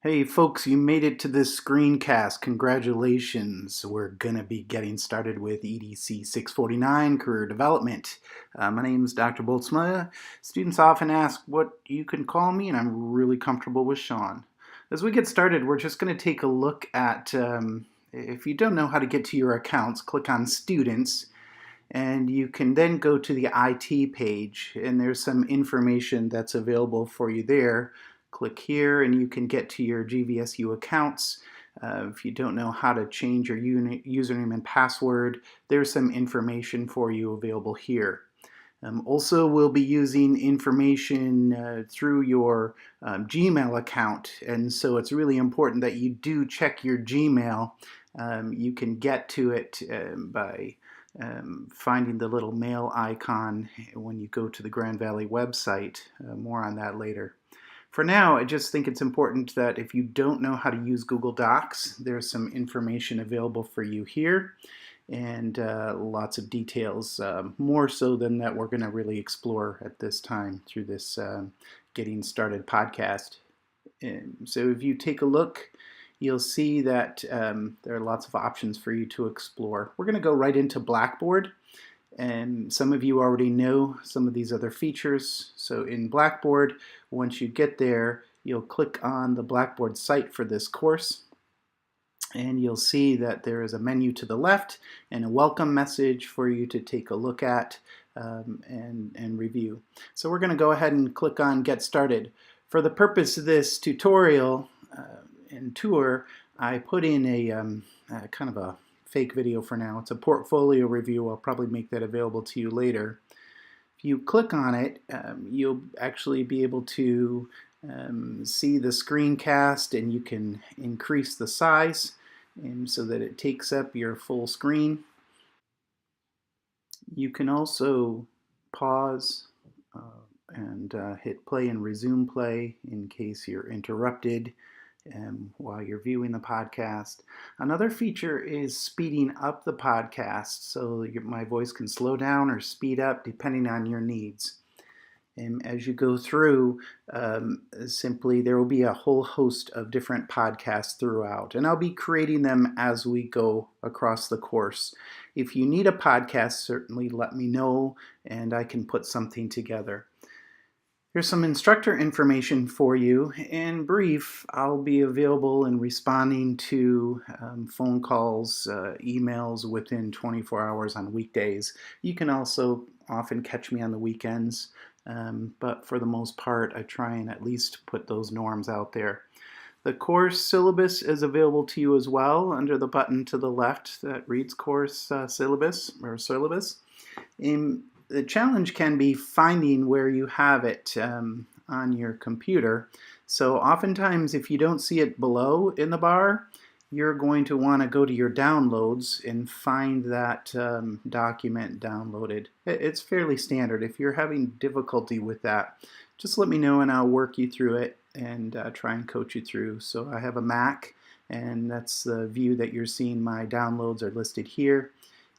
Hey folks, you made it to this screencast. Congratulations. We're going to be getting started with EDC 649, Career Development. My name is Dr. Boltzma. Students often ask what you can call me, and I'm really comfortable with Sean. As we get started, we're just going to take a look at, if you don't know how to get to your accounts, click on Students, and you can then go to the IT page, and there's some information that's available for you there. Click here and you can get to your GVSU accounts. If you don't know how to change your username and password, there's some information for you available here. Also, we'll be using information through your Gmail account, and so it's really important that you do check your Gmail. You can get to it by finding the little mail icon when you go to the Grand Valley website. More on that later. For now, I just think it's important that if you don't know how to use Google Docs, there's some information available for you here, and lots of details, more so than that we're going to really explore at this time through this Getting Started podcast. So if you take a look, you'll see that there are lots of options for you to explore. We're going to go right into Blackboard. And some of you already know some of these other features. So in Blackboard, once you get there, you'll click on the Blackboard site for this course. And you'll see that there is a menu to the left and a welcome message for you to take a look at and review. So we're going to go ahead and click on Get Started. For the purpose of this tutorial and tour, I put in a kind of a fake video for now. It's a portfolio review. I'll probably make that available to you later. If you click on it, you'll actually be able to see the screencast, and you can increase the size so that it takes up your full screen. You can also pause and hit play and resume play in case you're interrupted while you're viewing the podcast. Another feature is speeding up the podcast, so my voice can slow down or speed up depending on your needs. And as you go through, simply there will be a whole host of different podcasts throughout, and I'll be creating them as we go across the course. If you need a podcast, certainly let me know and I can put something together. Here's some instructor information for you. In brief, I'll be available and responding to phone calls, emails within 24 hours on weekdays. You can also often catch me on the weekends, but for the most part, I try and at least put those norms out there. The course syllabus is available to you as well under the button to the left that reads Course Syllabus or Syllabus. The challenge can be finding where you have it on your computer. So oftentimes if you don't see it below in the bar, you're going to want to go to your downloads and find that document downloaded. It's fairly standard. If you're having difficulty with that, just let me know and I'll work you through it and try and coach you through. So I have a Mac, and that's the view that you're seeing. My downloads are listed here,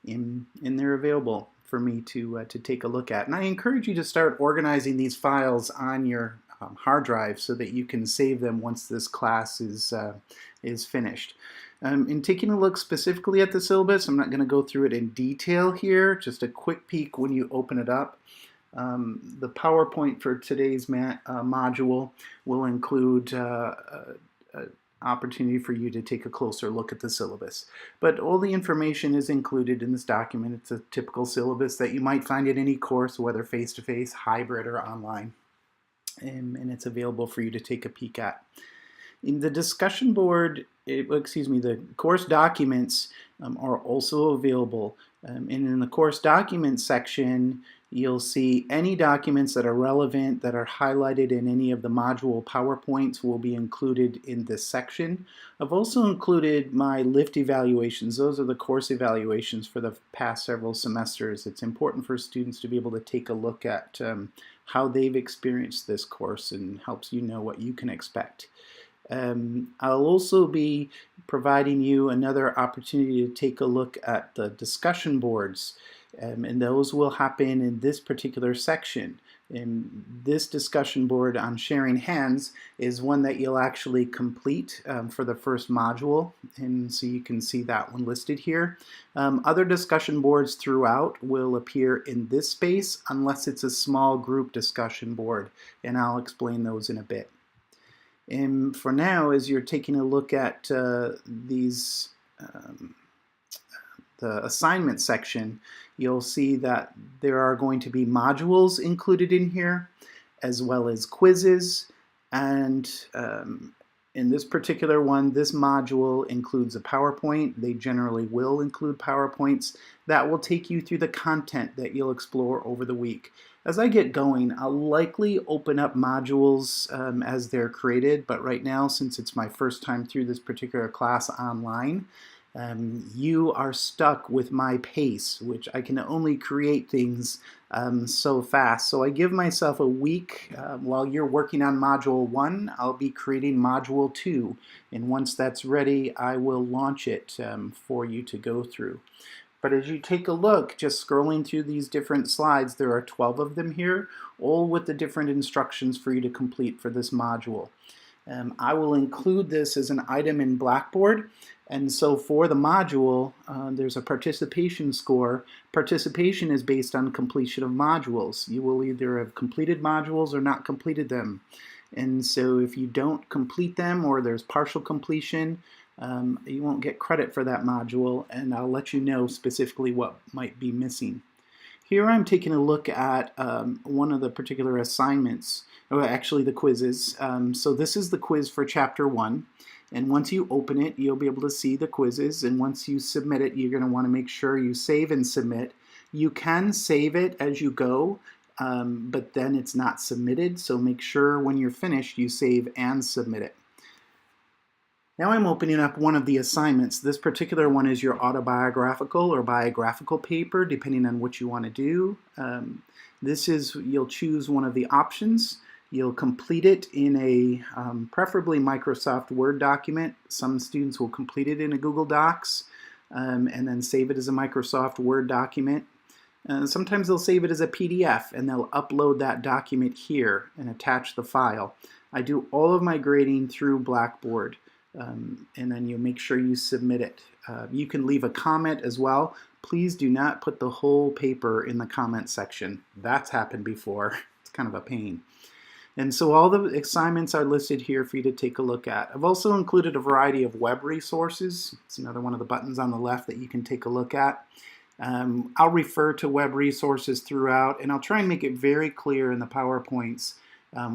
and they're available for me to take a look at. And I encourage you to start organizing these files on your hard drive so that you can save them once this class is finished. In taking a look specifically at the syllabus, I'm not going to go through it in detail here, just a quick peek when you open it up. The PowerPoint for today's module will include opportunity for you to take a closer look at the syllabus. But all the information is included in this document. It's a typical syllabus that you might find in any course, whether face-to-face, hybrid, or online. And it's available for you to take a peek at. In the discussion board, the course documents are also available. And in the course documents section, you'll see any documents that are relevant that are highlighted in any of the module PowerPoints will be included in this section. I've also included my LIFT evaluations. Those are the course evaluations for the past several semesters. It's important for students to be able to take a look at how they've experienced this course, and helps you know what you can expect. I'll also be providing you another opportunity to take a look at the discussion boards. And those will happen in this particular section. And this discussion board on sharing hands is one that you'll actually complete for the first module, and so you can see that one listed here. Other discussion boards throughout will appear in this space unless it's a small group discussion board, and I'll explain those in a bit. And for now, as you're taking a look at these the assignment section, you'll see that there are going to be modules included in here, as well as quizzes. And in this particular one, this module includes a PowerPoint. They generally will include PowerPoints that will take you through the content that you'll explore over the week. As I get going, I'll likely open up modules as they're created, but right now, since it's my first time through this particular class online, you are stuck with my pace, which I can only create things so fast. So I give myself a week. While you're working on Module 1, I'll be creating Module 2. And once that's ready, I will launch it for you to go through. But as you take a look, just scrolling through these different slides, there are 12 of them here, all with the different instructions for you to complete for this module. I will include this as an item in Blackboard. And so for the module, there's a participation score. Participation is based on completion of modules. You will either have completed modules or not completed them. And so if you don't complete them or there's partial completion, you won't get credit for that module, and I'll let you know specifically what might be missing. Here I'm taking a look at one of the particular assignments, or actually the quizzes. So this is the quiz for Chapter 1. And once you open it, you'll be able to see the quizzes. And once you submit it, you're going to want to make sure you save and submit. You can save it as you go, but then it's not submitted. So make sure when you're finished, you save and submit it. Now I'm opening up one of the assignments. This particular one is your autobiographical or biographical paper, depending on what you want to do. You'll choose one of the options. You'll complete it in a preferably Microsoft Word document. Some students will complete it in a Google Docs and then save it as a Microsoft Word document. Sometimes they'll save it as a PDF and they'll upload that document here and attach the file. I do all of my grading through Blackboard. And then you make sure you submit it. You can leave a comment as well. Please do not put the whole paper in the comment section. That's happened before. It's kind of a pain. And so all the assignments are listed here for you to take a look at. I've also included a variety of web resources. It's another one of the buttons on the left that you can take a look at. I'll refer to web resources throughout, and I'll try and make it very clear in the PowerPoints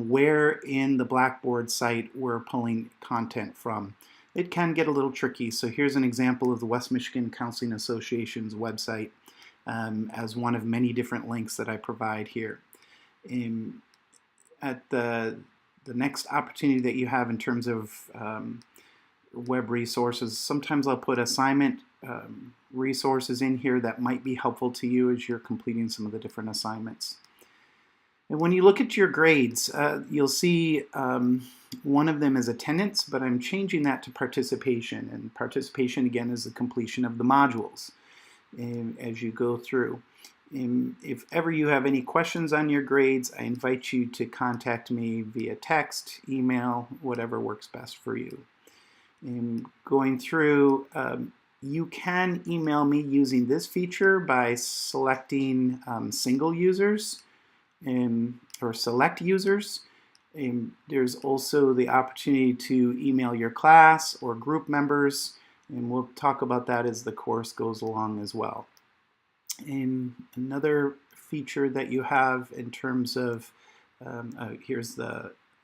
where in the Blackboard site we're pulling content from. It can get a little tricky, so here's an example of the West Michigan Counseling Association's website as one of many different links that I provide here. At the next opportunity that you have in terms of web resources, sometimes I'll put assignment resources in here that might be helpful to you as you're completing some of the different assignments. And when you look at your grades, you'll see one of them is attendance, but I'm changing that to participation. And participation, again, is the completion of the modules as you go through. If ever you have any questions on your grades, I invite you to contact me via text, email, whatever works best for you. Going through, you can email me using this feature by selecting single users. Or select users. There's also the opportunity to email your class or group members, and we'll talk about that as the course goes along as well. Another feature that you have in terms of,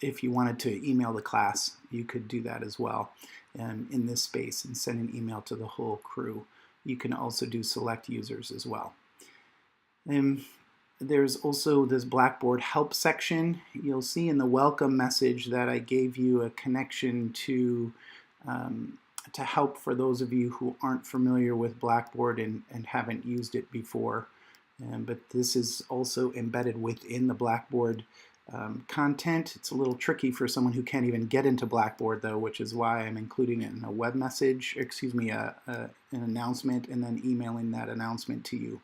if you wanted to email the class, you could do that as well in this space and send an email to the whole crew. You can also do select users as well. There's also this Blackboard help section. You'll see in the welcome message that I gave you a connection to help for those of you who aren't familiar with Blackboard and haven't used it before. But this is also embedded within the Blackboard content. It's a little tricky for someone who can't even get into Blackboard though, which is why I'm including it in a web message, an announcement, and then emailing that announcement to you.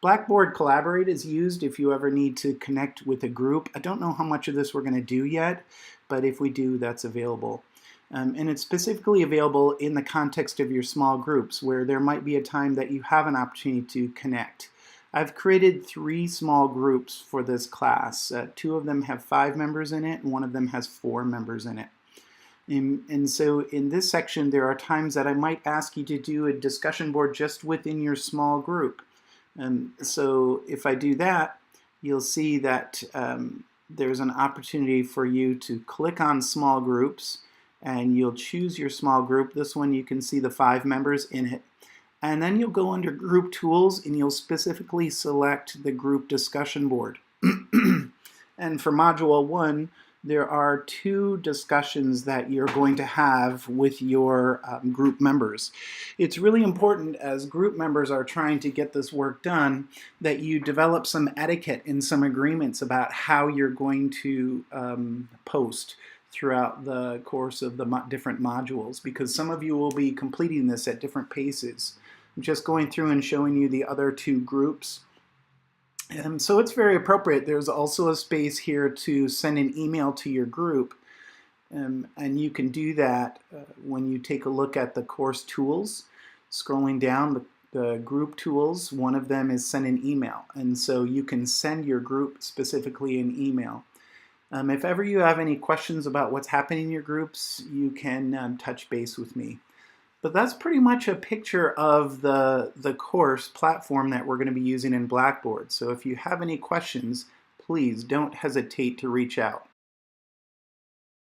Blackboard Collaborate is used if you ever need to connect with a group. I don't know how much of this we're going to do yet, but if we do, that's available. And it's specifically available in the context of your small groups, where there might be a time that you have an opportunity to connect. I've created 3 small groups for this class. 2 of them have 5 members in it, and 1 of them has 4 members in it. And so in this section, there are times that I might ask you to do a discussion board just within your small group. So if I do that, you'll see that there's an opportunity for you to click on small groups, and you'll choose your small group. This one, you can see the 5 members in it. And then you'll go under Group Tools, and you'll specifically select the Group Discussion Board. And for Module 1, there are 2 discussions that you're going to have with your group members. It's really important, as group members are trying to get this work done, that you develop some etiquette and some agreements about how you're going to post throughout the course of the different modules, because some of you will be completing this at different paces. I'm just going through and showing you the other 2 groups. So it's very appropriate. There's also a space here to send an email to your group, and you can do that when you take a look at the course tools. Scrolling down the group tools, one of them is send an email, and so you can send your group specifically an email. If ever you have any questions about what's happening in your groups, you can touch base with me. But that's pretty much a picture of the course platform that we're going to be using in Blackboard. So if you have any questions, please don't hesitate to reach out.